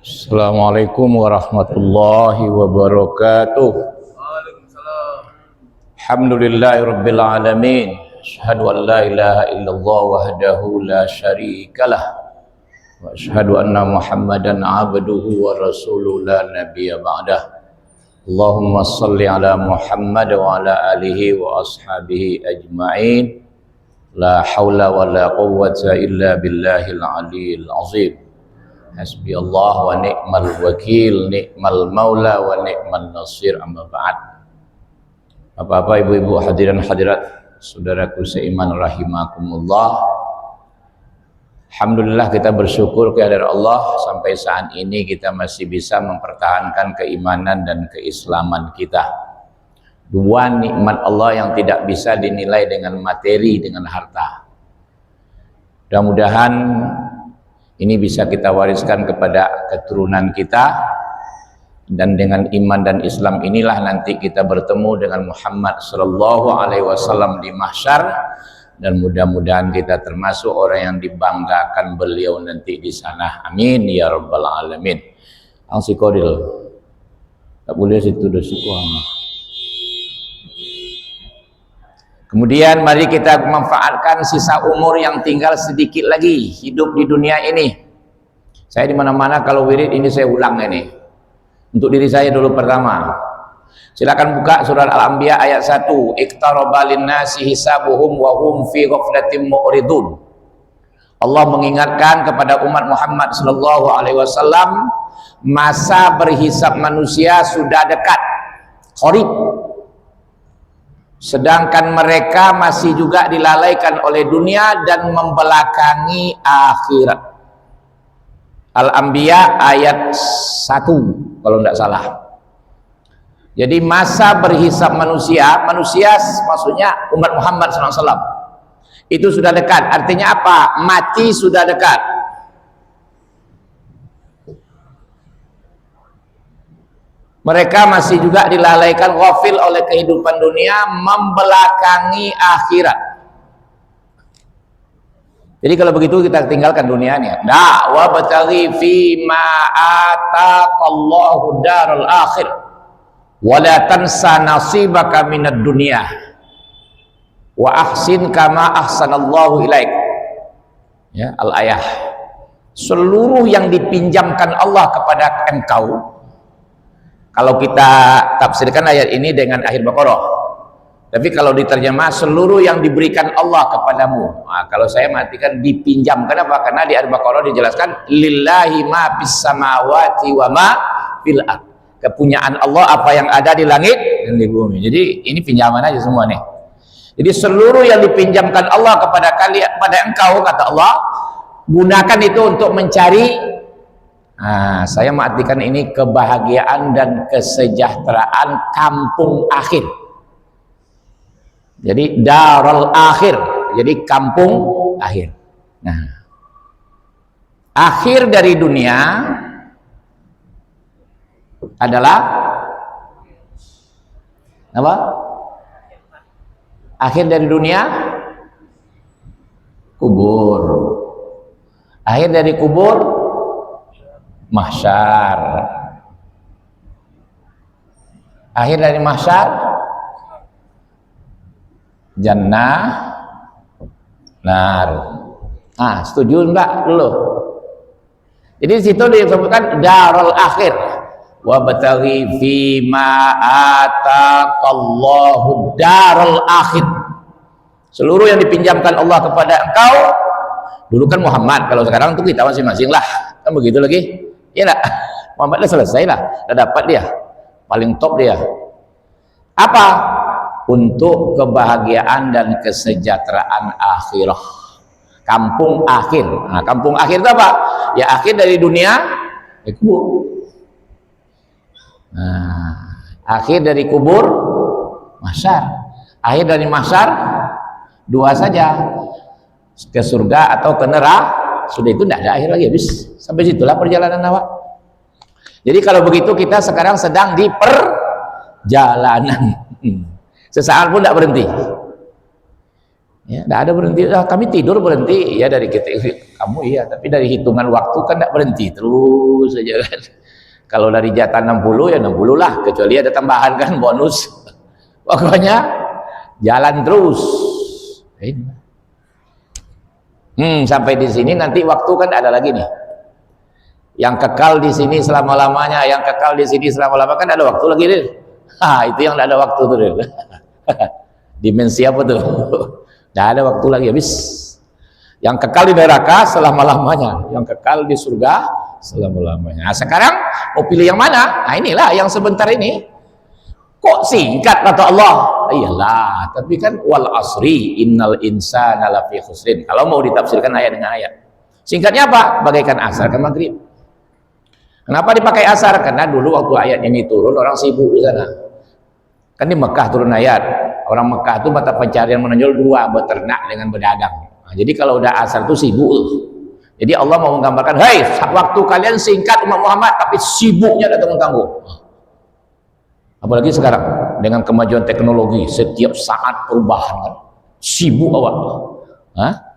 Assalamualaikum warahmatullahi wabarakatuh. Waalaikumsalam. Alhamdulillahirabbil alamin. Asyhadu an la ilaha illallah wahdahu la syarikalah wa asyhadu anna Muhammadan abduhu wa rasuluhu la nabiyya ba'dah. Allahumma shalli ala Muhammad wa ala alihi wa ashabihi ajma'in. La haula wa la quwwata illa billahil aliyyil azim. Hasbi Allah wa ni'mal wakil, ni'mal maula wa ni'mal nasir, amma ba'd. Bapak-bapak, ibu-ibu, hadirin hadirat, saudaraku seiman rahimakumullah. Alhamdulillah kita bersyukur kehadirat Allah sampai saat ini kita masih bisa mempertahankan keimanan dan keislaman kita. Dua nikmat Allah yang tidak bisa dinilai dengan materi, dengan harta. Mudah-mudahan ini bisa kita wariskan kepada keturunan kita, dan dengan iman dan Islam inilah nanti kita bertemu dengan Muhammad sallallahu alaihi wasallam di mahsyar, dan mudah-mudahan kita termasuk orang yang dibanggakan beliau nanti di sana. Amin ya rabbal alamin. Angsikodil. Tak boleh situ dosiku. Kemudian mari kita memanfaatkan sisa umur yang tinggal sedikit lagi hidup di dunia ini. Saya di mana-mana kalau wirid ini saya ulang ini. Untuk diri saya dulu pertama. Silakan buka surat Al-Anbiya ayat 1. Iqtaraba lin-nasi hisabuhum wa hum fi ghaflatin mu'ridun. Allah mengingatkan kepada umat Muhammad sallallahu alaihi wasallam, masa berhisab manusia sudah dekat. Qarib. Sedangkan mereka masih juga dilalaikan oleh dunia dan membelakangi akhirat. Al-Anbiya ayat 1 kalau tidak salah. Jadi masa berhisab manusia maksudnya umat Muhammad SAW itu sudah dekat. Artinya apa? Mati sudah dekat. Mereka masih juga dilalaikan, ghafil oleh kehidupan dunia, membelakangi akhirat. Jadi kalau begitu kita tinggalkan dunianya. Wa bataghi fi ma ataqallahu darul akhir wa la tansa nasibaka minad dunya wa ahsin kama ahsanallahu ilaik. Ya, al-ayah. Seluruh yang dipinjamkan Allah kepada engkau. Kalau kita tafsirkan ayat ini dengan akhir Baqarah, tapi kalau diterjemah seluruh yang diberikan Allah kepadamu. Nah, kalau saya matikan dipinjam. Kenapa? Karena di Al-Baqarah dijelaskan lillahi ma fis samawati wa ma fil ard. Kepunyaan Allah apa yang ada di langit dan di bumi. Jadi ini pinjaman aja semua nih. Jadi seluruh yang dipinjamkan Allah kepada kalian, pada engkau, kata Allah, gunakan itu untuk mencari. Nah, saya mengartikan ini kebahagiaan dan kesejahteraan kampung akhir. Jadi darul akhir, jadi kampung akhir. Nah, akhir dari dunia adalah apa? Akhir dari dunia kubur. Akhir dari kubur mahsyar. Akhir dari mahsyar jannah, nar. Ah, setuju enggak dulu? Jadi di situ disebutkan darul akhir. Wa bataghi fi ma ataqallahu darul akhir. Seluruh yang dipinjamkan Allah kepada engkau. Dulu kan Muhammad, kalau sekarang untuk kita masing-masing lah. Kan begitu lagi. Ya enggak? Muhammad udah selesai lah. Udah dapat dia. Paling top dia. Apa? Untuk kebahagiaan dan kesejahteraan akhirah, kampung akhir. Nah, kampung akhir itu apa? Ya akhir dari dunia, kubur. Nah, akhir dari kubur, mahsyar. Akhir dari mahsyar, dua saja, ke surga atau ke neraka. Sudah itu tidak ada akhir lagi, habis. Sampai situlah perjalanan awak. Jadi kalau begitu kita sekarang sedang di perjalanan. Sesaat pun tidak berhenti. Ya, tidak ada berhenti. Ah, kami tidur berhenti, ya dari kita, kamu iya, tapi dari hitungan waktu kan tidak berhenti terus saja kan. Kalau dari jatah 60 ya 60 lah, kecuali ada tambahan kan bonus. Pokoknya jalan terus. Sampai di sini nanti waktu kan ada lagi nih. Yang kekal di sini selama-lamanya, yang kekal di sini selama-lamanya kan ada waktu lagi deh. Itu yang tidak ada waktu tuh deh. Dimensi apa tuh? Tidak ada waktu lagi, habis. Yang kekal di neraka selama-lamanya, yang kekal di surga selama-lamanya. Nah, sekarang mau pilih yang mana? Nah, inilah yang sebentar ini. Kok singkat kata Allah? Iyalah, tapi kan wal asri innal insana lafi khusrin. Kalau mau ditafsirkan ayat dengan ayat. Singkatnya apa? Bagaikan asar ke maghrib. Kenapa dipakai asar? Karena dulu waktu ayat ini turun orang sibuk di sana. Kan di Mekah turun ayat. Orang Mekah itu mata pencarian menonjol dua, beternak dengan berdagang. Nah, jadi kalau udah asar itu sibuk. Jadi Allah mau menggambarkan, hei, waktu kalian singkat umat Muhammad, tapi sibuknya datang tanggung. Apalagi sekarang dengan kemajuan teknologi, setiap saat perubahan kan, sibuk awak.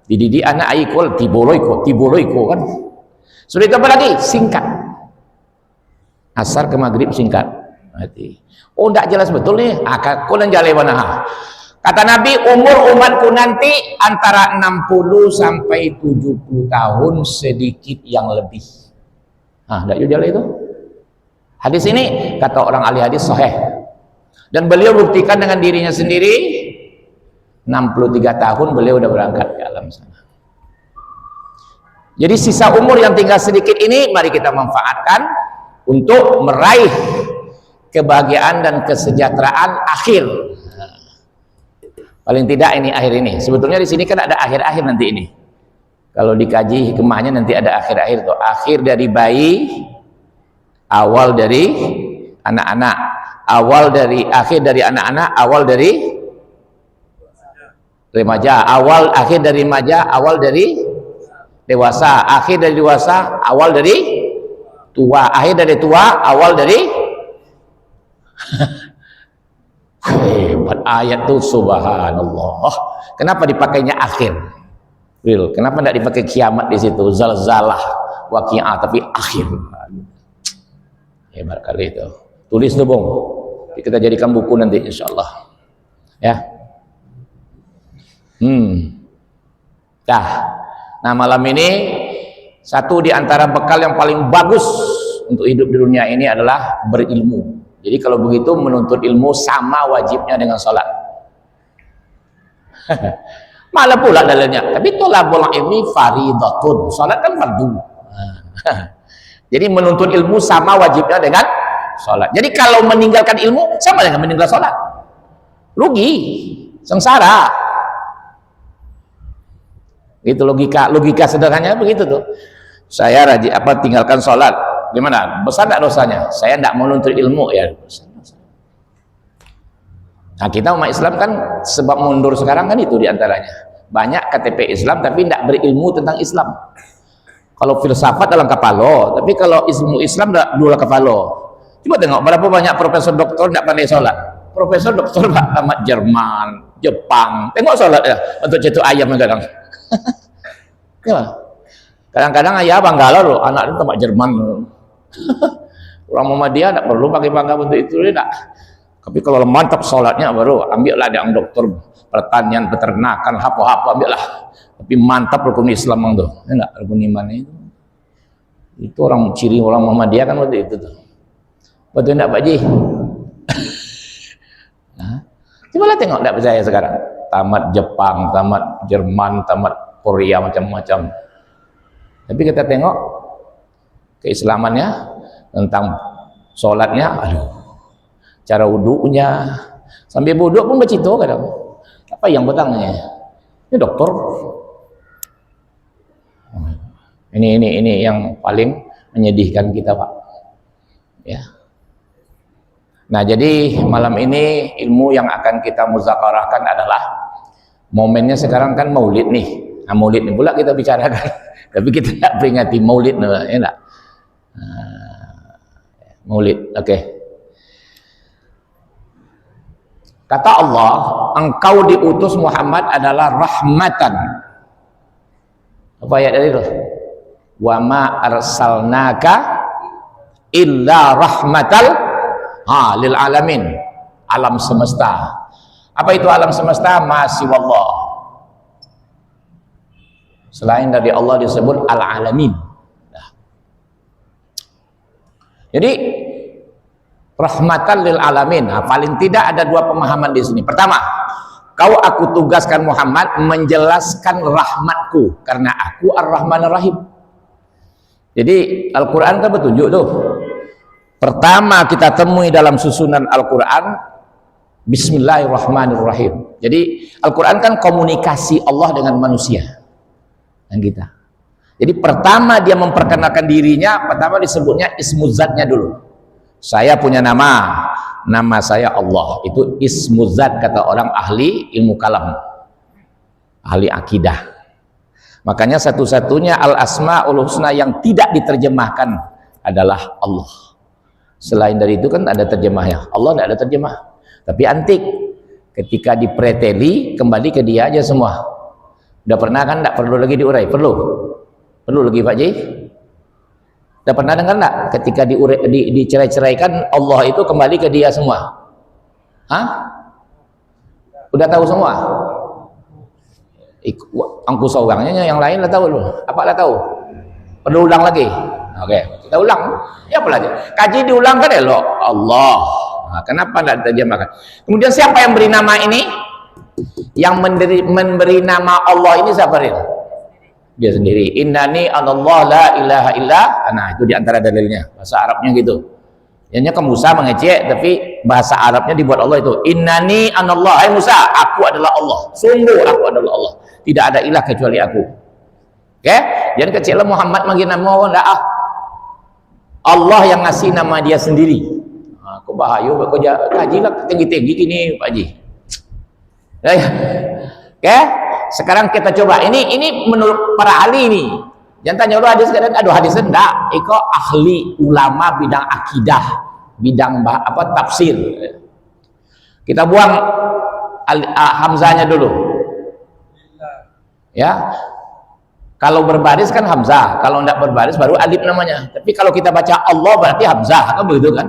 Dididik anak aikol tiboloiko kan. Sudah itu apa lagi? Singkat. Asar ke maghrib singkat. Oh, tidak jelas betul nih. Aku dan jalewana. Kata Nabi, umur umatku nanti antara 60 sampai 70 tahun sedikit yang lebih. Tidak jauh itu. Hadis ini kata orang ahli hadis sahih. Dan beliau buktikan dengan dirinya sendiri 63 tahun beliau udah berangkat ke alam sana. Jadi sisa umur yang tinggal sedikit ini mari kita manfaatkan untuk meraih kebahagiaan dan kesejahteraan akhir. Paling tidak ini akhir ini. Sebetulnya di sini kan ada akhir-akhir nanti ini. Kalau dikaji hikmahnya nanti ada akhir-akhir tuh. Akhir dari bayi, awal dari anak-anak, akhir dari anak-anak, awal dari remaja, akhir dari remaja, awal dari dewasa, akhir dari dewasa, awal dari tua, akhir dari tua, awal dari hebat ayat tuh, subhanallah. Kenapa dipakainya akhir? Real. Kenapa tidak dipakai kiamat di situ? Zalzalah, waqi'ah, tapi akhir. Hebat kali itu. Tulis tuh, Bung. Kita jadikan buku nanti insyaallah. Ya. Nah, malam ini satu di antara bekal yang paling bagus untuk hidup di dunia ini adalah berilmu. Jadi kalau begitu menuntut ilmu sama wajibnya dengan sholat. Malah pula dalilnya. Tapi tolabul ilmi faridatun. Sholat kan fardu. Jadi menuntut ilmu sama wajibnya dengan sholat. Jadi kalau meninggalkan ilmu sama dengan meninggalkan sholat. Rugi, sengsara. Itu logika sederhananya begitu tuh. Saya tinggalkan sholat. Gimana? Besar tidak dosanya? Saya tidak mau menuntut ilmu ya. Nah, kita umat Islam kan sebab mundur sekarang kan itu diantaranya. Banyak KTP Islam tapi tidak berilmu tentang Islam. Kalau filsafat dalam kapalo, tapi kalau ilmu Islam dua kapalo. Coba tengok berapa banyak profesor doktor tidak pandai sholat. Profesor doktor amat Jerman, Jepang. Tengok sholat ya untuk cetuk ayam kadang. Kadang-kadang ayah bangga loh, anak itu tempat Jerman. Orang Muhammadiyah tidak perlu pakai bangga untuk itu, tidak. Tapi kalau mantap sholatnya baru ambillah yang dokter pertanian, peternakan, apa-apa ambillah. Tapi mantap rukun Islam itu, enggak rukun iman itu. Itu orang ciri orang Muhammadiyah kan waktu itu tuh. Betul enggak Pak Ji? Coba lah tengok, enggak percaya sekarang. Tamat Jepang, tamat Jerman, tamat Korea macam-macam. Tapi kita tengok keislamannya tentang sholatnya, aduh, cara wudhunya, sambil wudhu pun bercito kadang. Apa yang betangnya? Ini dokter. Ini yang paling menyedihkan kita, Pak. Ya. Nah, jadi malam ini ilmu yang akan kita muzakarahkan adalah momennya sekarang kan Maulid nih. Nah, Maulid ini pula kita bicarakan. Tapi kita tidak peringati Maulid, ya enggak? Maulid, oke. Kata Allah, engkau diutus Muhammad adalah rahmatan. Apa ayat tadi itu? Wa ma arsalnaka illa rahmatal lil alamin. Alam semesta. Apa itu alam semesta? Ma siwallah. Selain dari Allah disebut al-alamin. Jadi rahmatan lil alamin. Paling tidak ada dua pemahaman di sini. Pertama, aku tugaskan Muhammad menjelaskan rahmatku karena aku Ar-Rahman Ar-Rahim. Jadi Al-Quran kan petunjuk tuh. Pertama kita temui dalam susunan Al-Quran Bismillahirrahmanirrahim. Jadi Al-Quran kan komunikasi Allah dengan manusia dan kita. Jadi pertama dia memperkenalkan dirinya, pertama disebutnya ismuzatnya dulu. Saya punya nama saya Allah. Itu ismuzat kata orang ahli ilmu kalam, ahli akidah. Makanya satu-satunya al-asma'ul husna yang tidak diterjemahkan adalah Allah. Selain dari itu kan ada terjemahnya. Allah tidak ada terjemah. Tapi antik. Ketika dipreteli, kembali ke dia aja semua. Udah pernah kan? Tidak perlu lagi diurai. Perlu lagi Pak Ji? Udah pernah dengar enggak ketika dicerai-ceraikan Allah itu kembali ke dia semua? Hah? Udah tahu semua? Angku seorangnya yang lain lah tahu loh. Apa lah tahu? Perlu ulang lagi? Oke, kita ulang. Ya apa lagi? Kaji diulang kan elok. Allah. Nah, kenapa tidak diterjemahkan? Kemudian siapa yang beri nama ini? Yang memberi nama Allah ini siapa dia? Dia sendiri. Innani anallah la ilaha illa. Nah itu diantara dalilnya bahasa Arabnya gitu. Yang kan Musa mengejek, tapi bahasa Arabnya dibuat Allah itu. Innani anallah. Hai Musa, aku adalah Allah. Sungguh aku adalah Allah. Tidak ada ilah kecuali aku. Oke? Jangan kecil Muhammad manggil nama Allah. Allah yang ngasih nama dia sendiri. Aku bahaya, aku kajilah tinggi-tinggi gini Pak Haji. Oke? Sekarang kita coba ini menurut para ahli ini. Jangan tanya lu hadis kadang aduh hadis enggak. Iko ahli ulama bidang akidah, bidang tafsir. Kita buang hamzahnya dulu. Ya. Kalau berbaris kan hamzah, kalau enggak berbaris baru alif namanya. Tapi kalau kita baca Allah berarti hamzah, kan begitu kan?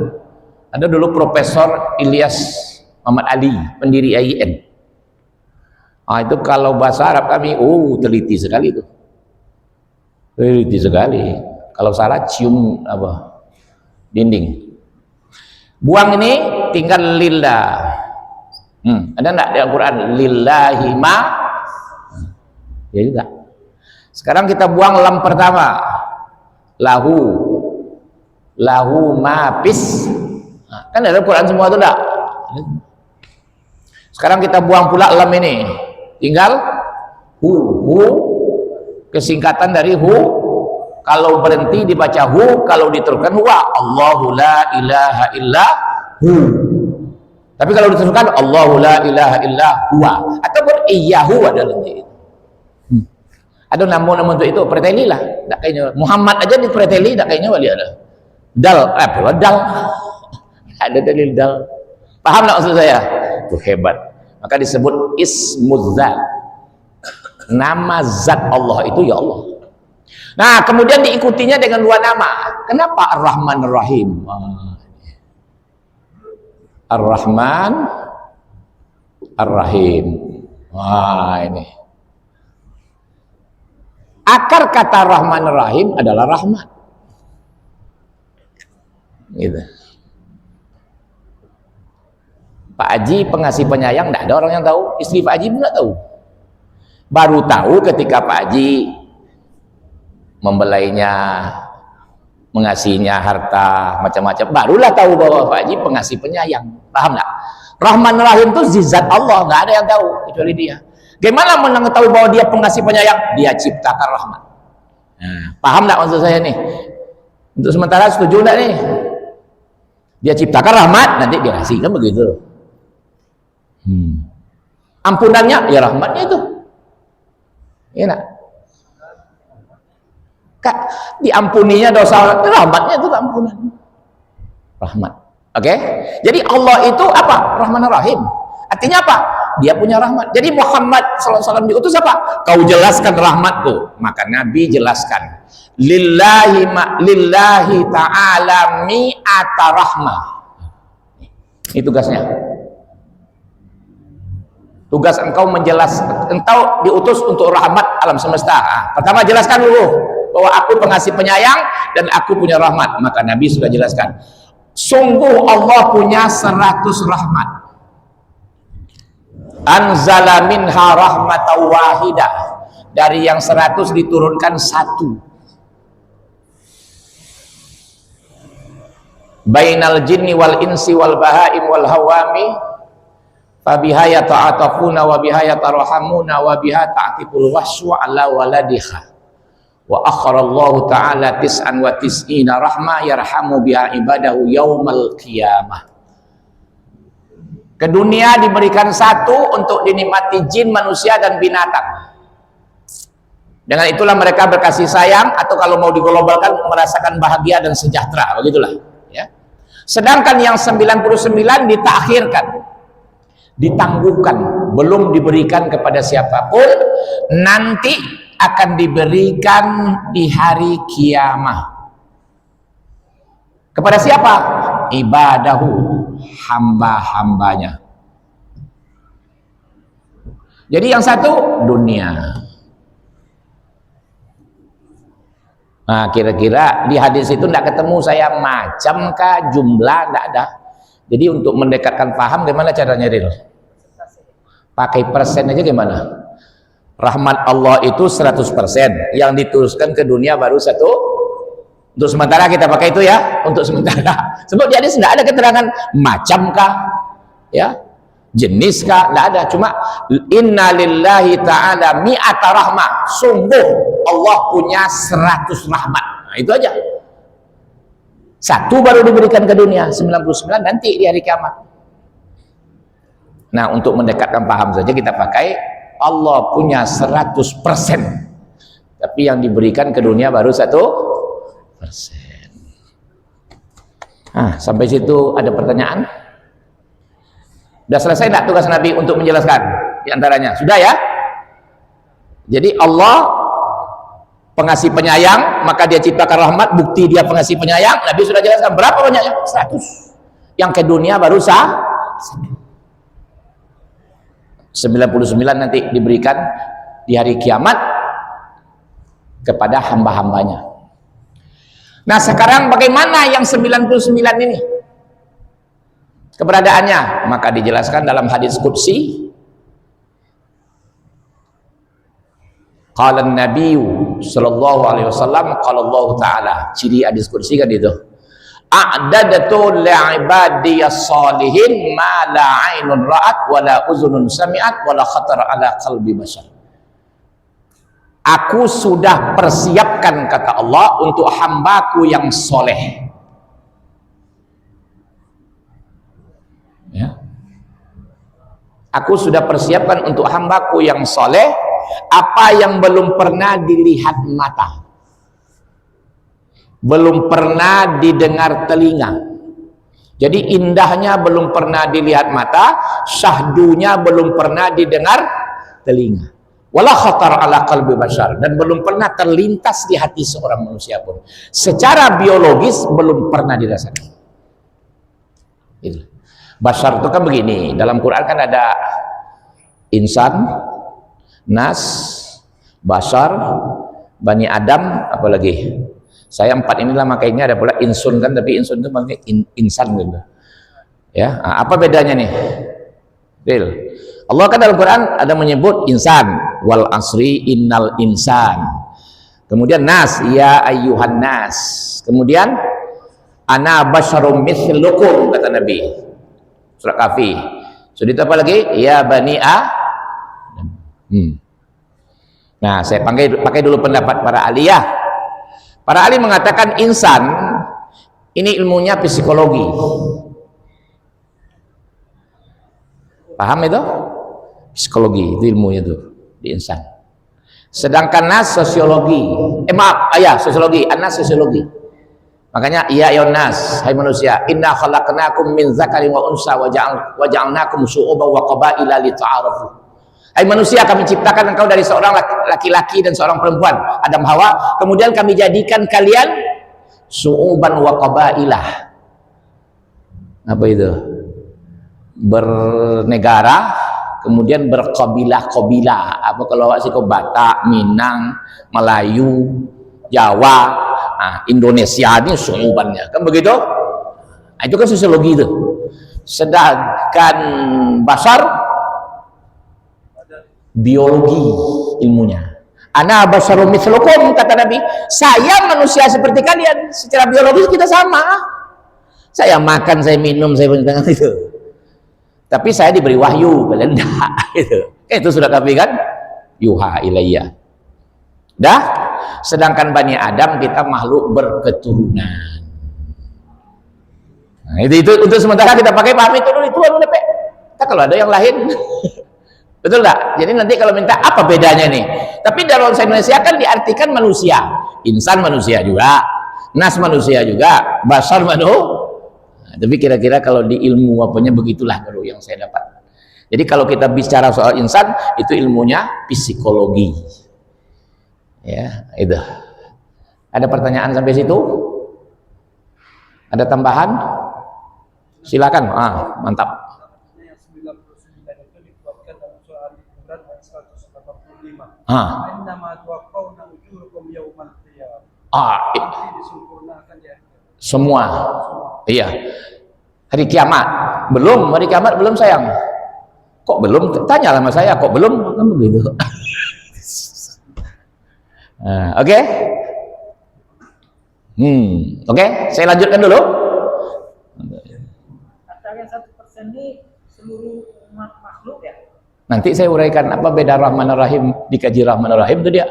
Ada dulu Profesor Ilyas Muhammad Ali, pendiri IAIN. Itu kalau bahasa Arab kami, teliti sekali itu. Teliti sekali. Kalau salah cium dinding. Buang ini tinggal lillah. Ada enggak di Al-Quran? Lillahi ma. Ya juga. Sekarang kita buang lam pertama. Lahu ma pis. Kan ada Al-Quran semua itu enggak? Sekarang kita buang pula lam ini. Tinggal hu, kesingkatan dari hu. Kalau berhenti dibaca hu, kalau diteruskan huwa. Allahu la ilaha illa hu. Tapi kalau diteruskan Allahu la ilaha illa huwa ataupun iyyahu ada nanti. Ada namun untuk itu preteli lah. Tak kayaknya Muhammad aja dipreteli tak kayaknya wali ada. Dal, dal. Ada dalil dal. Paham tak maksud saya? Itu hebat. Maka disebut ismuzzat. Nama zat Allah itu ya Allah. Nah, kemudian diikutinya dengan dua nama. Kenapa Ar-Rahman Ar-Rahim? Ar-Rahman Ar-Rahim. Ini. Akar kata Rahman Ar-Rahim adalah rahmat. Gitu. Pak Haji pengasih penyayang, tidak ada orang yang tahu. Istri Pak Haji pun tidak tahu. Baru tahu ketika Pak Haji membelainya, mengasihinya harta macam-macam. Barulah tahu bahwa Pak Haji pengasih penyayang. Paham nggak? Rahman Rahim itu zat Allah, nggak ada yang tahu kecuali Dia. Gimana mengetahui bahwa Dia pengasih penyayang? Dia ciptakan rahmat. Nah, paham nggak maksud saya nih? Untuk sementara setuju nggak nih? Dia ciptakan rahmat, nanti Dia kasih, kan begitu. Ampunannya ya rahmatnya itu. Iya nak? Kak, diampuninya dosa, rahmatnya itu ampunan. Rahmat. Oke? Jadi Allah itu apa? Rahman Rahim. Artinya Artinya apa? Dia punya rahmat. Jadi Muhammad SAW diutus apa? Kau jelaskan rahmatku. Maka Nabi jelaskan. Lillahi ta'ala mi'ata rahmah. Ini tugasnya. Tugas engkau menjelaskan. Engkau diutus untuk rahmat alam semesta. Pertama jelaskan dulu bahwa aku pengasih penyayang dan aku punya rahmat. Maka Nabi sudah jelaskan. Sungguh Allah punya 100 rahmat. Anzala minha rahmatan wahidah. Dari yang 100 diturunkan 1. Bainal jinni wal insi wal bahaim wal hawami fabiha yata'atafuna wa biha yatarhamuna wa biha ta'tiful wasyu ala waladiha wa akharallahu ta'ala 99 rahmah yarhamu biha ibadahu yaumal qiyamah. Ke dunia diberikan 1 untuk dinikmati jin, manusia dan binatang. Dengan itulah mereka berkasih sayang, atau kalau mau diglobalkan merasakan bahagia dan sejahtera, begitulah ya. Sedangkan yang 99 ditakhirkan, ditangguhkan, belum diberikan kepada siapapun, nanti akan diberikan di hari kiamah. Kepada siapa? Ibadahu, hamba-hambanya. Jadi yang 1 dunia. Nah, kira-kira di hadis itu tidak ketemu saya macamkah, jumlah, tidak ada. Jadi untuk mendekatkan paham gimana caranya, Ril? Pakai persen aja gimana? Rahmat Allah itu 100%, yang diturunkan ke dunia baru 1. Untuk sementara kita pakai itu ya, untuk sementara. Sebab jadi tidak ada keterangan macamkah, ya, jeniskah, tidak ada. Cuma inna lillahi ta'ala mi'ata rahmah. Sungguh Allah punya 100 rahmat. Nah, itu aja. 1 baru diberikan ke dunia, 99 nanti di hari kiamat. Nah, untuk mendekatkan paham saja kita pakai Allah punya 100%. Tapi yang diberikan ke dunia baru 1%. Nah, sampai situ ada pertanyaan? Sudah selesai tidak tugas Nabi untuk menjelaskan di antaranya? Sudah ya? Jadi Allah pengasih penyayang, maka dia ciptakan rahmat, bukti dia pengasih penyayang. Nabi sudah jelaskan berapa banyaknya? 100. Yang ke dunia baru 99 nanti diberikan di hari kiamat kepada hamba-hambanya. Nah, sekarang bagaimana yang 99 ini keberadaannya? Maka dijelaskan dalam hadis qudsi. Qala an-nabiy sallallahu alaihi wasallam, qala Allah taala. Ciri hadis qudsi kan itu. A'dadatu li'ibadiyas salihin ma la 'ainun ra'at wa la uzunun sami'at wa la khatara ala qalbi bashar. Aku sudah persiapkan, kata Allah, untuk hambaku yang soleh. Ya. Aku sudah persiapkan untuk hambaku yang soleh apa yang belum pernah dilihat mata, belum pernah didengar telinga. Jadi indahnya belum pernah dilihat mata, syahdunya belum pernah didengar telinga. Wala khatar ala qalbi bashar, dan belum pernah terlintas di hati seorang manusia pun. Secara biologis belum pernah dirasakan. Itu. Bashar itu kan begini, dalam Quran kan ada insan, nas, bashar, bani Adam, apalagi. Saya 4 inilah, makanya ada pula insun kan, tapi insun itu makanya insan gitu. Ya, apa bedanya nih? Real. Allah kan dalam Quran ada menyebut insan, wal asri innal insan. Kemudian nas, ya ayyuhan nas. Kemudian ana basyarum mithlukum, kata Nabi. Surat Kahfi. Sudah apa lagi? Ya bani Adam. Nah, saya pakai dulu pendapat para ahli ya. Para ahli mengatakan insan ini ilmunya psikologi. Paham itu? Psikologi itu ilmunya itu di insan. Sedangkan nas sosiologi. Sosiologi. Anas sosiologi. Makanya ya nas, hai manusia, inna khalaqnakum min dzakarin wa unsa wa ja'alnakum syu'uban wa qabaila lita'arafu. Hai manusia, kami ciptakan engkau dari seorang laki-laki dan seorang perempuan, Adam Hawa, kemudian kami jadikan kalian syu'uban wa qabailah. Apa itu? Bernegara, kemudian berkabilah-kabilah. Apa kalau sih Batak, Minang, Melayu, Jawa, Indonesia ini suubannya, kan begitu? Nah, itu kan sosiologi itu. Sedangkan basar biologi ilmunya. Ana basarum mithlukum, kata Nabi, saya manusia seperti kalian. Secara biologis kita sama. Saya makan, saya minum, saya dengan itu. Tapi saya diberi wahyu, kalian enggak gitu. Itu sudah kami kan yuha ilayya. Dah. Sedangkan Bani Adam kita makhluk berketurunan. Nah, itu untuk sementara kita pakai paham itu dulu, kita kalau ada yang lain betul enggak? Jadi nanti kalau minta apa bedanya nih? Tapi dalam bahasa Indonesia kan diartikan manusia, insan manusia juga, nas manusia juga, basar manusia. Nah, tapi kira-kira kalau di ilmu apanya begitulah dulu yang saya dapat. Jadi kalau kita bicara soal insan, itu ilmunya psikologi. Ya, itu. Ada pertanyaan sampai situ? Ada tambahan? Silakan. Mantap. Yang 99 itu dikuatkan dalam surah Al-Imran ayat 185. Innama tuwaffawna ujurakum yaumal qiyamah. Nanti disempurnakan ya. Semua. Iya. Hari kiamat. Belum, hari kiamat belum sayang. Kok belum? Tanya sama saya, kok belum? Kan begitu. Oke. Oke, saya lanjutkan dulu. Kata yang 1% ini seluruh umat makhluk ya? Nanti saya uraikan apa beda Rahman Rahim, dikaji Rahman Rahim itu dia.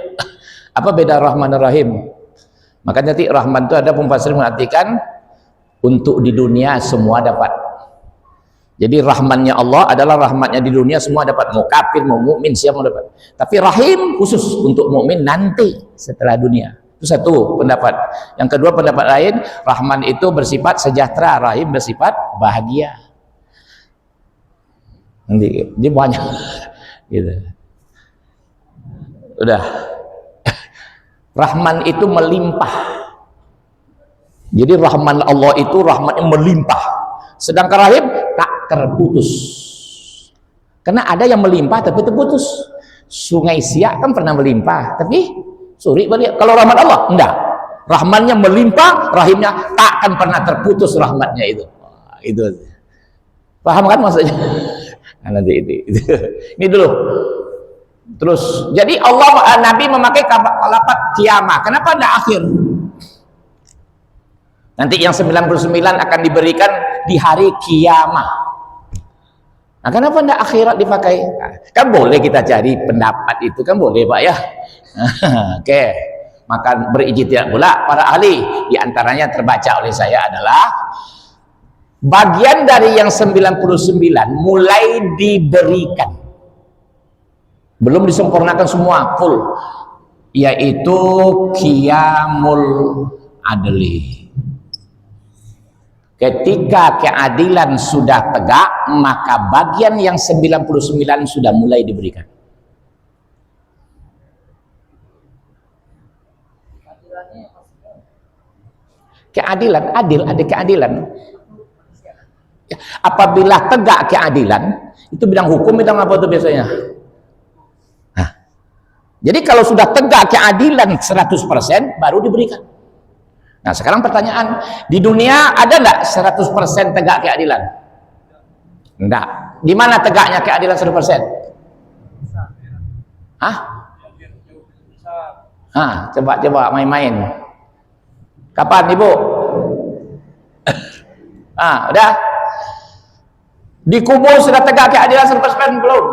Apa beda Rahman Rahim? Makanya nanti Rahman itu ada pemfasir mengartikan untuk di dunia semua dapat. Jadi rahmannya Allah adalah rahmatnya di dunia semua dapat, mau kafir mau mukmin siapa mau dapat. Tapi rahim khusus untuk mukmin nanti setelah dunia. Itu satu pendapat. Yang kedua pendapat lain, rahman itu bersifat sejahtera, rahim bersifat bahagia. Nanti dia banyak gitu. Udah. Rahman itu melimpah. Jadi rahman Allah itu rahmatnya melimpah. Sedangkan rahim tak terputus. Karena ada yang melimpah tapi terputus. Sungai Siak kan pernah melimpah tapi suri balik. Kalau rahmat Allah enggak. Rahmannya melimpah, rahimnya tak akan pernah terputus rahmatnya itu. Itu. Paham kan maksudnya? Nah, nanti itu. Ini dulu. Terus jadi Allah Nabi memakai kalimat kiamah. Kenapa enggak akhir? Nanti yang 99 akan diberikan di hari kiamah. Nah, kenapa enggak akhirat dipakai? Kan boleh kita cari pendapat itu, kan boleh Pak ya. Oke. Maka berijtihad pula para ahli. Di antaranya terbaca oleh saya adalah bagian dari yang 99 mulai diberikan. Belum disempurnakan semua full. Yaitu qiyamul adli. Ketika keadilan sudah tegak, maka bagian yang 99 sudah mulai diberikan. Keadilan, adil, ada keadilan. Apabila tegak keadilan, itu bidang hukum, bidang apa itu biasanya? Nah, jadi kalau sudah tegak keadilan 100% baru diberikan. Nah sekarang pertanyaan, di dunia ada nggak 100% tegak keadilan? Enggak. Di mana tegaknya keadilan 100%? Hah? Coba main-main. Kapan Ibu? Udah? Dikubur sudah tegak keadilan 100% belum?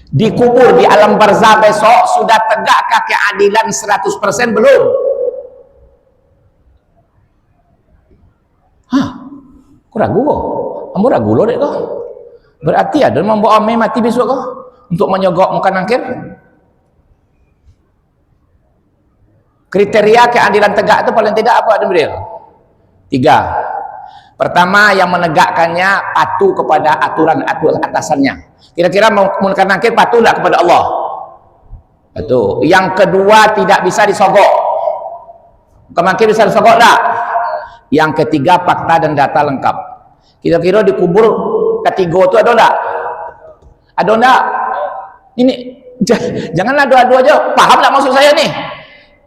Dikubur di alam barzah besok sudah tegakkah keadilan 100% belum? Aku ragu kok. Kamu ragu loh dek kok. Berarti ada membawa ame mati besok kok untuk menyogok muka nangkir. Kriteria keadilan tegak itu paling tidak apa, Ademril? 3. Pertama, yang menegakkannya patuh kepada aturan-aturan atasannya. Kira-kira Munkar Nakir patuh tidak kepada Allah? Patuh. Yang kedua, tidak bisa disogok. Munkar Nakir bisa disogok tak? Yang ketiga, fakta dan data lengkap. Kira-kira di kubur ketiga itu ada tak? Ada tak? Ini jangan adu-adu aja. Paham tak maksud saya nih?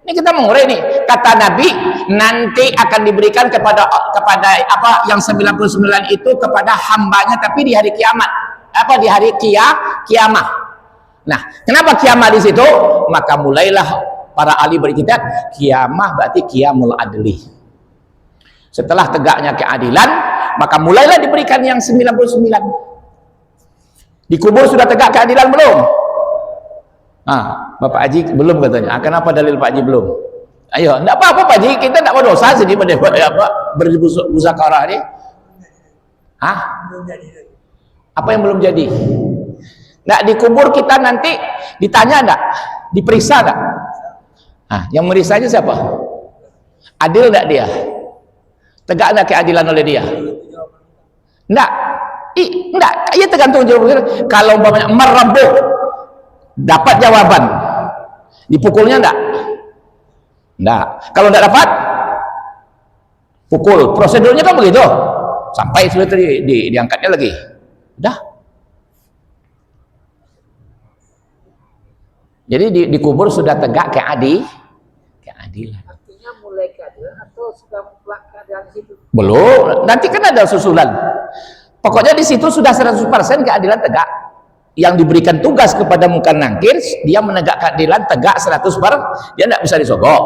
Ini kita mengurai nih. Kata Nabi, nanti akan diberikan kepada apa yang 99 itu kepada hambanya, tapi di hari kiamat. Apa di hari kiamah. Nah, kenapa kiamah di situ? Maka mulailah para ahli berkitab, kiamah berarti qiyamul adli. Setelah tegaknya keadilan, maka mulailah diberikan yang 99. Di kubur sudah tegak keadilan belum? Bapak Haji belum katanya. Kenapa dalil Pak Haji belum? Ayo, enggak apa-apa Pak Haji, kita enggak berdosa sedih pada bermuzakarah ini. Apa yang belum jadi? Enggak, di kubur kita nanti ditanya enggak? Diperiksa enggak? Yang merisanya siapa? Adil enggak dia? Tegak enggak keadilan oleh dia? Enggak. Enggak, ya tergantung jawaban. Kalau umpamanya merebut, dapat jawaban, dipukulnya enggak? Enggak. Kalau enggak dapat, pukul. Prosedurnya kan begitu. Sampai sudah diangkatnya lagi. Udah. Jadi di kubur sudah tegak keadilan. Artinya mulai keadilan atau sudah mutlak keadilan di situ? Belum. Nanti kan ada susulan. Pokoknya di situ sudah 100% keadilan tegak. Yang diberikan tugas kepada Munkar Nakir, dia menegakkan keadilan tegak 100%, dia tidak bisa disogok.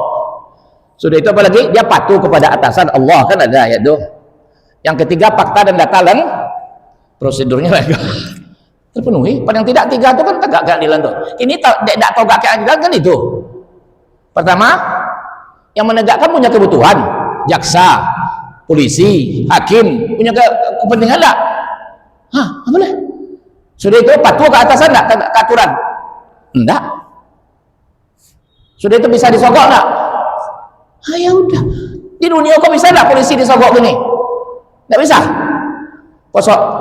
Sudah itu apalagi dia patuh kepada atasan Allah, kan ada ayat itu. Yang ketiga, fakta dan data prosedurnya terpenuhi. Paling tidak 3 itu kan tegak keadilan tuh. Ini tidak tegak keadilan kan itu. Pertama, yang menegakkan punya kebutuhan, jaksa, polisi, hakim punya kepentingan enggak? Apa boleh? Sudah itu patuh ke atasan enggak? Ke aturan? Enggak. Sudah itu bisa disogok enggak? Ya udah. Di dunia kok bisa enggak polisi disogok gini? Enggak bisa.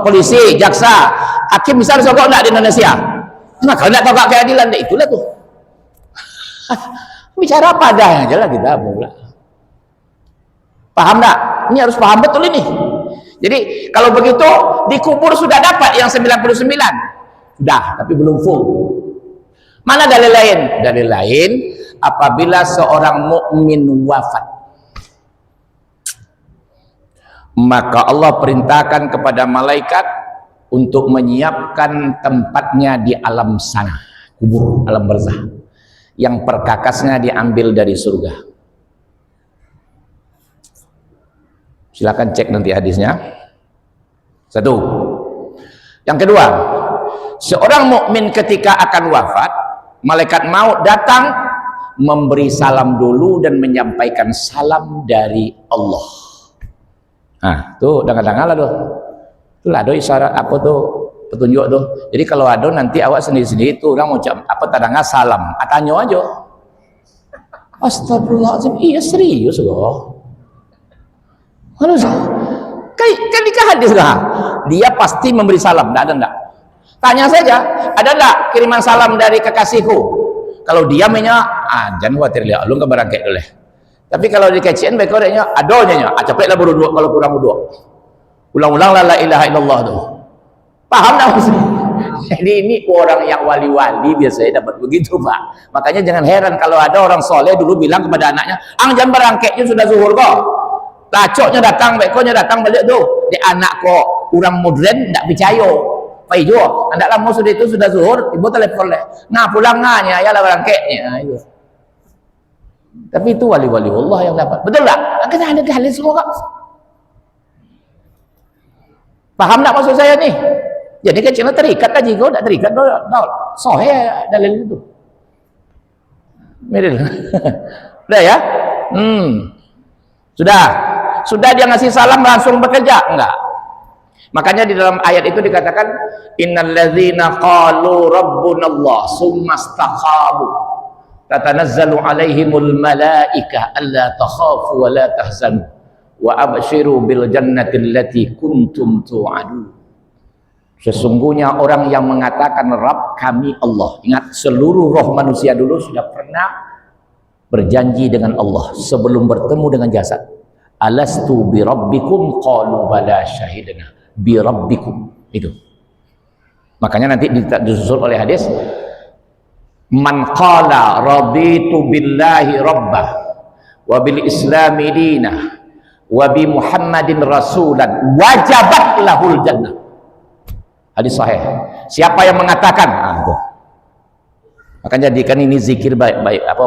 Polisi, jaksa, hakim bisa disogok enggak di Indonesia? Nah, kalau enggak tahu keadilan, itulah tuh. Bicara apa adanya aja lah kita. Paham enggak? Ini harus paham betul ini. Jadi kalau begitu di kubur sudah dapat yang 99. Sudah, tapi belum full. Mana dalil lain? Dalil lain apabila seorang mukmin wafat, maka Allah perintahkan kepada malaikat untuk menyiapkan tempatnya di alam sana, kubur, alam barzah, yang perkakasnya diambil dari surga. Silakan cek nanti hadisnya. 1. Yang kedua, seorang mukmin ketika akan wafat, malaikat maut datang memberi salam dulu dan menyampaikan salam dari Allah. Tuh dengar-dengar lah tuh. Itulah ada isyarat apa tuh, petunjuk tuh. Jadi kalau ada nanti awak sendiri-sendiri tuh orang mau apa tadanga salam, tanya aja. Astagfirullahaladzim, iya serius loh. Harus kan nikah hadis lah. Dia pasti memberi salam, enggak ada enggak. Tanya saja, ada enggak kiriman salam dari kekasihku? Kalau dia jangan khawatir lihat, lu enggak berangkat oleh. Tapi kalau di kecian baik orangnya adanya, capeklah berdua kalau kurang berdua. Ulang-ulang la ilaha illallah tuh. Paham enggak maksudnya? Jadi ini orang yang wali-wali biasanya dapat begitu, Pak. Makanya jangan heran kalau ada orang soleh dulu bilang kepada anaknya, jangan berangkatnya sudah zuhur kok. Lacoknya datang, bekonya datang balik tuh. Di anak kok orang modern tidak percaya. Pak Ijo, anda lama sudah itu sudah zuhur, ibu telepon leh. Pulang nganya, ya lah berangkatnya. Tapi itu wali-wali Allah yang dapat. Betul tak? Kita ada dalil semua kak. Paham tak maksud saya nih? Jadi kecilnya terikat kan jika tidak terikat, sohe dalil itu. Miril. Udah ya? Sudah dia ngasih salam langsung bekerja? Enggak. Makanya di dalam ayat itu dikatakan innalladzina qalu rabbunallah tsumma istaqamu tatanazzalu alaihimul malaikah alla takhafu wa la tahzanu wa abshiru bil jannati allati kuntum tu'adun. Sesungguhnya orang yang mengatakan Rabb kami Allah, ingat seluruh roh manusia dulu sudah pernah berjanji dengan Allah sebelum bertemu dengan jasad. Alastu bi rabbikum qalu bala syahidna bi rabbikum. Itu makanya nanti disusul oleh hadis man qala raditu billahi rabbah wa bil islami dinah wa bi muhammadin rasulan wajabat lahul jannah. Hadis sahih. Siapa yang mengatakan maka jadikan ini zikir baik-baik, apa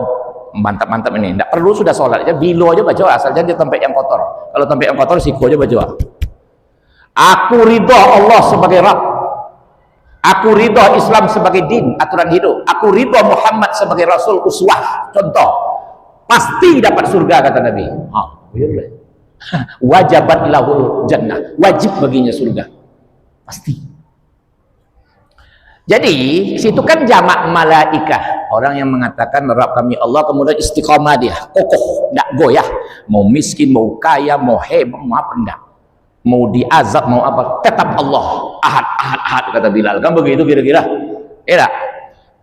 mantap-mantap ini. Tidak perlu sudah sholat aja, bilo aja baca, asal jangan tempat yang kotor. Kalau tempat yang kotor siku aja baca. Aku ridho Allah sebagai Rabb. Aku ridho Islam sebagai din, aturan hidup. Aku ridho Muhammad sebagai Rasul, uswah, contoh. Pasti dapat surga, kata Nabi. Wajabat lahul jannah. Wajib baginya surga. Pasti. Jadi situ kan jamak malaikah, orang yang mengatakan Rabb kami Allah, kemudian istiqamah dia, kokoh, tidak goyah, mau miskin, mau kaya, mau hebat, mau apa, enggak, mau diazab, mau apa, tetap Allah, ahad, kata Bilal, kan begitu kira-kira,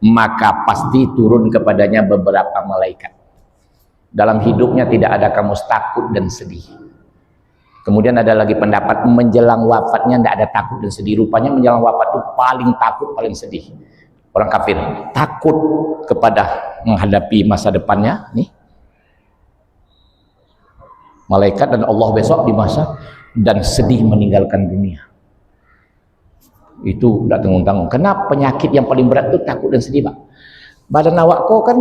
maka pasti turun kepadanya beberapa malaikat. Dalam hidupnya tidak ada kamu takut dan sedih. Kemudian ada lagi pendapat menjelang wafatnya tidak ada takut dan sedih. Rupanya menjelang wafat itu paling takut, paling sedih. Orang kafir takut kepada menghadapi masa depannya. Nih, malaikat dan Allah besok di masa, dan sedih meninggalkan dunia. Itu tidak tanggung-tanggung. Kenapa penyakit yang paling berat itu takut dan sedih, Pak? Badan awak kau kan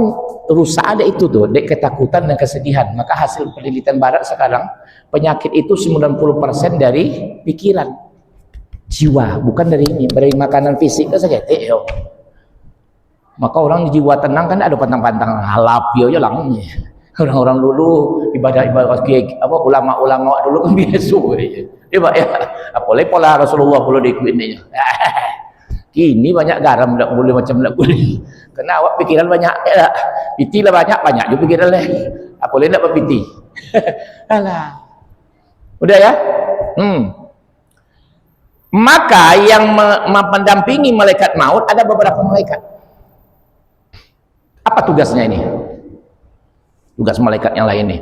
rusak, ada itu tuh, dek ketakutan dan kesedihan. Maka hasil penelitian barat sekarang, penyakit itu 90% dari pikiran, jiwa, bukan dari ini, dari makanan fisik kan saja. Maka orang jiwa tenang kan ada pantang-pantang halapio aja langnya. Orang-orang dulu ibadah-ibadah apa ulama-ulama dulu kan biasa aja. Dia Pak ya, apalagi pola Rasulullah pula diikutinnya. Ini banyak garam, tidak boleh macam tidak boleh. Karena awak pikiran banyak, piti lah banyak juga pikiran lah. Apa boleh tidak berpiti? Alah, udah ya. Maka yang mendampingi malaikat maut ada beberapa malaikat. Apa tugasnya ini? Tugas malaikat yang lain nih.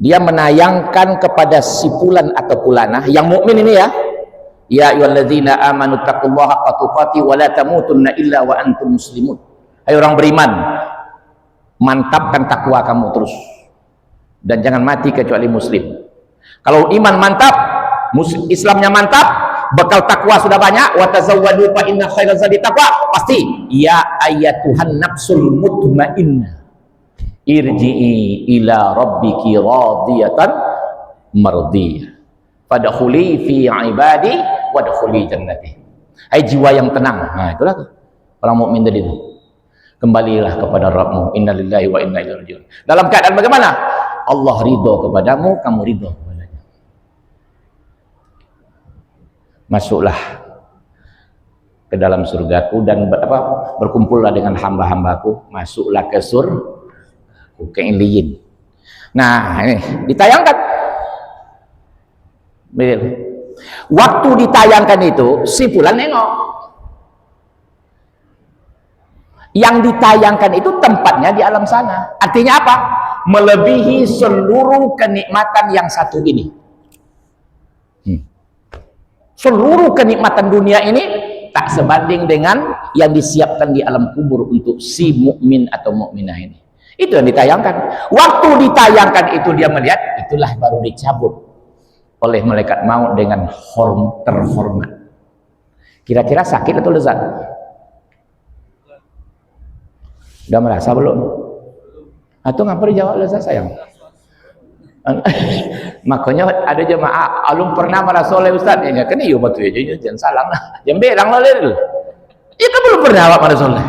Dia menayangkan kepada si fulan atau fulanah yang mukmin ini ya. Ya ayyuhalladzina amanu taqullaha haqqa tuqatih wa la tamutunna illa wa antum muslimun. Hai orang beriman, mantapkan takwa kamu terus dan jangan mati kecuali muslim. Kalau iman mantap, Islamnya mantap, bekal takwa sudah banyak, wa tazawwadu fa inna khairaz zadi taqwa, pasti ya ayyatuhan nafsul mutmainnah irji'i ila rabbiki radiyatan mardiyah fadkhuli fi ibadi wadkhuli jannati. Hai jiwa yang tenang. Nah, itulah orang mukmin tadi itu. Kembalilah kepada Rabbmu, innalillahi wa inna ilaihi raji'un. Dalam keadaan bagaimana? Allah ridho kepadamu, kamu ridho kepadanya. Masuklah ke dalam surgaku dan berkumpullah dengan hamba-hambaku, masuklah ke surgaku, ke iliyin. Nah, ini ditayangkan. Waktu ditayangkan itu si fulan nengok. Yang ditayangkan itu tempatnya di alam sana. Artinya apa? Melebihi seluruh kenikmatan yang satu ini. Seluruh kenikmatan dunia ini tak sebanding dengan yang disiapkan di alam kubur untuk si mukmin atau mukminah ini. Itu yang ditayangkan. Waktu ditayangkan itu dia melihat, itulah baru dicabut oleh malaikat maut dengan terhormat. Kira-kira sakit atau lezat? Udah merasa belum? Atau ngapa dijawab lezat sayang? Makanya ada jemaah alum pernah merasa oleh Ustaz ya kan iya batu aja jangan salah lah. Jangan berang lah lel. Ya kan belum pernah awak merasa oleh.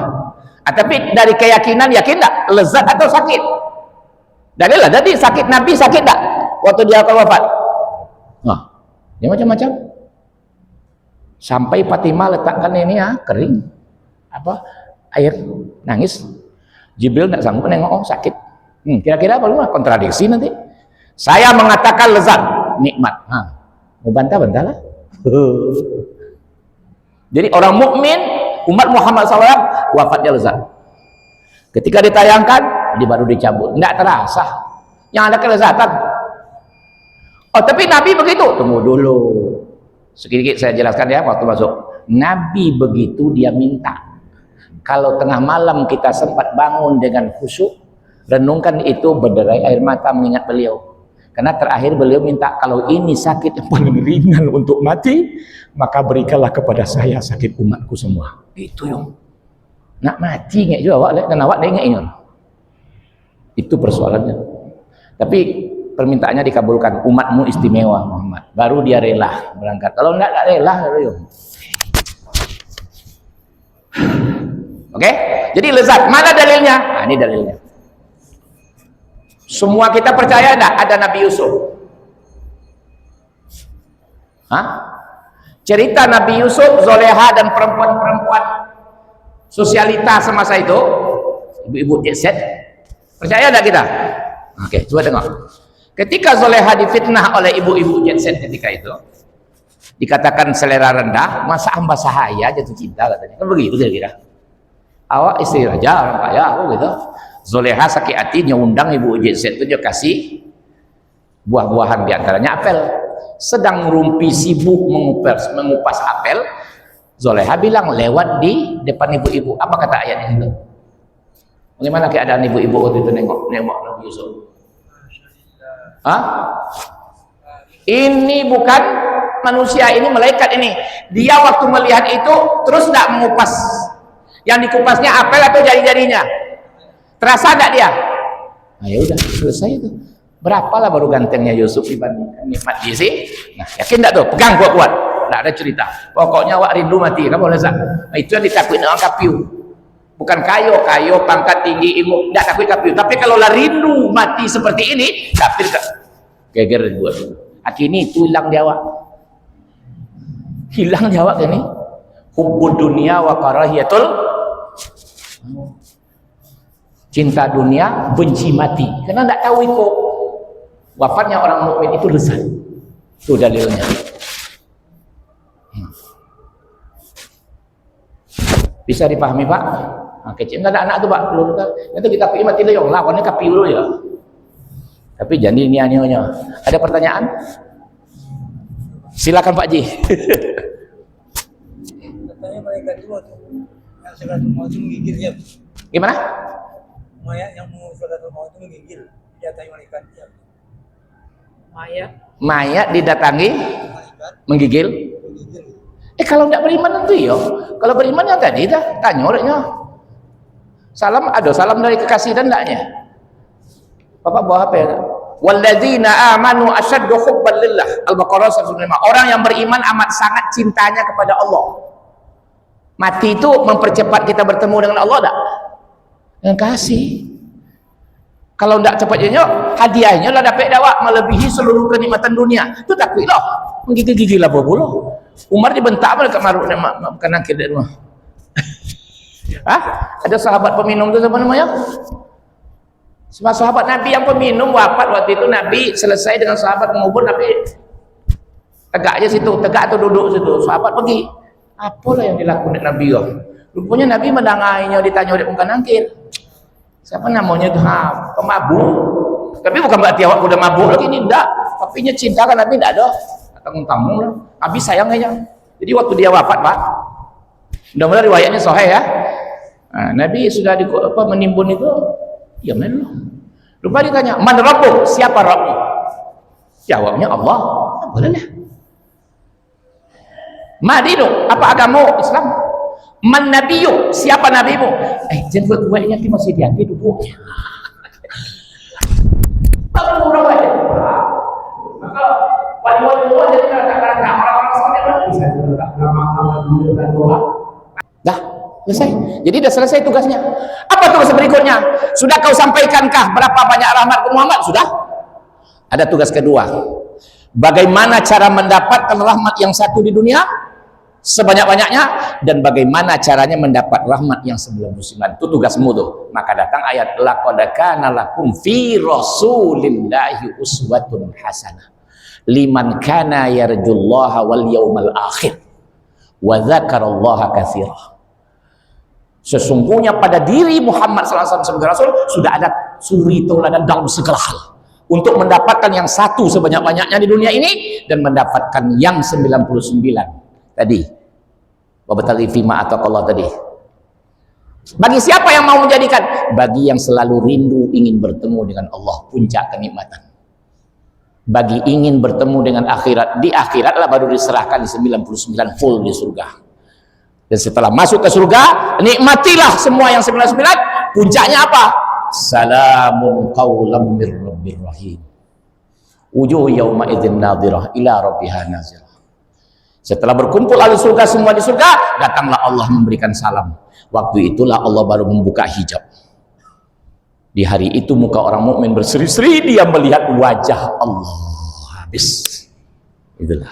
Tapi dari keyakinan yakin tak lezat atau sakit? Dalil lah tadi sakit Nabi sakit tak waktu dia akan wafat? Nah, ya macam-macam. Sampai Fatimah letakkan ini ya kering, apa air nangis. Jibril tidak sanggup nengok, oh sakit. Kira-kira apa rumah? Kontradiksi nanti. Saya mengatakan lezat, nikmat. Mau bantah-bantahlah. Jadi orang mukmin umat Muhammad SAW wafatnya lezat. Ketika ditayangkan, dia baru dicabut. Tidak terasa. Yang ada kelezatan. Oh, tapi Nabi begitu. Tunggu dulu. Sedikit saya jelaskan ya waktu masuk. Nabi begitu dia minta. Kalau tengah malam kita sempat bangun dengan khusyuk, renungkan itu berderai air mata mengingat beliau. Karena terakhir beliau minta, kalau ini sakit yang paling ringan untuk mati, maka berikanlah kepada saya sakit umatku semua. Itu yung. Nak mati ingat juga awak, dan awak dia ingat ini. Itu persoalannya. Tapi permintaannya dikabulkan. Umatmu istimewa Muhammad. Baru dia rela berangkat. Kalau enggak rela, yung. Oke? Jadi lezat. Mana dalilnya? Nah, ini dalilnya. Semua kita percaya enggak ada Nabi Yusuf? Cerita Nabi Yusuf, Zoleha dan perempuan-perempuan sosialita semasa itu, ibu-ibu jet set, percaya enggak kita? Oke, coba tengok. Ketika Zoleha difitnah oleh ibu-ibu jet set ketika itu, dikatakan selera rendah, masa hamba sahaya jatuh cinta katanya. Kan begitu kira-kira. Awak istri raja, orang kaya, apa gitu. Zoleha sakit hati, undang ibu jet set itu, dia kasih buah-buahan, diantaranya apel. Sedang Rumpi sibuk mengupas apel, Zoleha bilang lewat di depan ibu-ibu. Apa kata ayat itu? Bagaimana keadaan ibu-ibu waktu itu nengok Nabi Yusuf? Ini bukan manusia, ini malaikat ini. Dia waktu melihat itu terus tidak mengupas. Yang dikupasnya apel atau jari-jarinya? Terasa enggak dia? Nah, ya udah selesai itu. Berapalah baru gantengnya Yusuf dibandingkan nikmat dia sih? Nah, yakin enggak tuh? Pegang kuat-kuat. Enggak ada cerita. Pokoknya awak rindu mati, kamu lezat. Nah, itu yang ditakutin orang kapiu. Bukan kayo pangkat tinggi ilmu, enggak takut kapiu. Tapi kalau lah rindu mati seperti ini, kafir kan? Geger buat. Akhirnya itu hilang di awak. Hilang di awak ini. Hubbud dunia wa karahiyatul, cinta dunia, benci mati. Karena tidak tahu itu wafatnya orang mukmin itu lezat. Itu dalilnya. Bisa dipahami Pak? Kecil nggak ada anak tuh Pak. Itu kita pilih mati leong. Lawannya kapi dulu ya. Tapi jangan niat-niatnya. Ada pertanyaan? Silakan Pak Ji. Katanya malaikat dua tuh yang Sakratul Maut itu menggigilnya. Gimana? Mayat yang mau Sakratul Maut itu menggigil, didatangi malaikat. Mayat didatangi menggigil. Kalau tidak beriman tentu ya. Kalau beriman ya tadi dah tanya orangnya. Salam, ada salam dari kekasih dan enggaknya. Bapak bawa apa ya? Walladzina amanu asyaddu hubban lillah. Al-Baqarah 105. Orang yang beriman amat sangat cintanya kepada Allah. Mati itu mempercepat kita bertemu dengan Allah tak? Yang kasih. Kalau tidak cepatnya, hadiahnya lah dapat dakwah melebihi seluruh kenikmatan dunia. Itu takut loh. Menggigil-gigil lah bulu. Umar dibentak mereka maruk makan nakir di rumah. Ada sahabat peminum itu siapa namanya? Semua sahabat Nabi yang peminum wafat waktu itu. Nabi selesai dengan sahabat mengubur, Nabi tegak aja situ, tegak atau duduk situ. Sahabat pergi. Apalah yang dilakukan Nabi ya? Rupanya Nabi mendangainya ditanya oleh bukan angkir. Siapa namanya itu? Pemabuk. Tapi bukan berarti awak udah mabuk lagi, ini enggak. Tapi nya cinta kan Nabi enggak ada. Tanggung-tanggung lah. Nabi sayang aja. Jadi waktu dia wafat Pak, mudah-mudahan riwayatnya sahih ya. Nah, Nabi sudah menimbun itu, ya mana? Lupa ditanya, man rabbuk? Siapa Rabbmu? Jawabnya Allah. Boleh lah. Madinu, apa agamamu? Islam. Man nabiyyu? Siapa nabimu? Jangan buat kuatnya kita masih dianti duduk. Apa orang aja? Maka wali-wali luar jadi kata-kata orang-orang soleh bisa doa. Dah, selesai. Jadi dah selesai tugasnya. Apa tugas berikutnya? Sudah kau sampaikankah berapa banyak rahmat ke Muhammad? Sudah. Ada tugas kedua. Bagaimana cara mendapatkan rahmat yang satu di dunia? sebanyak-banyaknya, dan bagaimana caranya mendapat rahmat yang 99. Itu tugasmu tuh. Maka datang ayat laqad kana lakum fi rasulillahi uswatun hasanah liman kana yarjullaha wal yawmal akhir wa dzakarallaha katsira. Sesungguhnya pada diri Muhammad SAW sebagai Rasul sudah ada suri tauladan dalam segala hal untuk mendapatkan yang satu sebanyak-banyaknya di dunia ini dan mendapatkan yang 99 tadi. Wabtaghi fima ataqallah tadi. Bagi siapa yang mau menjadikan? Bagi yang selalu rindu ingin bertemu dengan Allah, puncak kenikmatan. Bagi ingin bertemu dengan akhirat, di akhirat lah baru diserahkan di 99 full di surga. Dan setelah masuk ke surga, nikmatilah semua yang 99. Puncaknya apa? Salamun qaulam mir rabbir rahim. Wujuh yauma idzin nadhirah ila rabbiha nazirah. Setelah berkumpul ahli surga semua di surga, datanglah Allah memberikan salam. Waktu itulah Allah baru membuka hijab. Di hari itu muka orang mukmin berseri-seri, dia melihat wajah Allah. Habis. Itulah.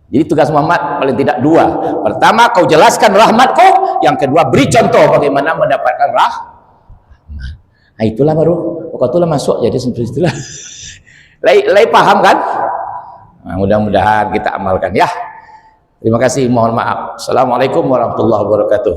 Jadi tugas Muhammad paling tidak dua. Pertama, kau jelaskan rahmatku. Yang kedua, beri contoh bagaimana mendapatkan rahmat. Nah, itulah baru. Kau itulah masuk jadi seperti itulah. Lai paham kan? Nah, mudah-mudahan kita amalkan ya. Terima kasih, mohon maaf. Assalamualaikum warahmatullahi wabarakatuh.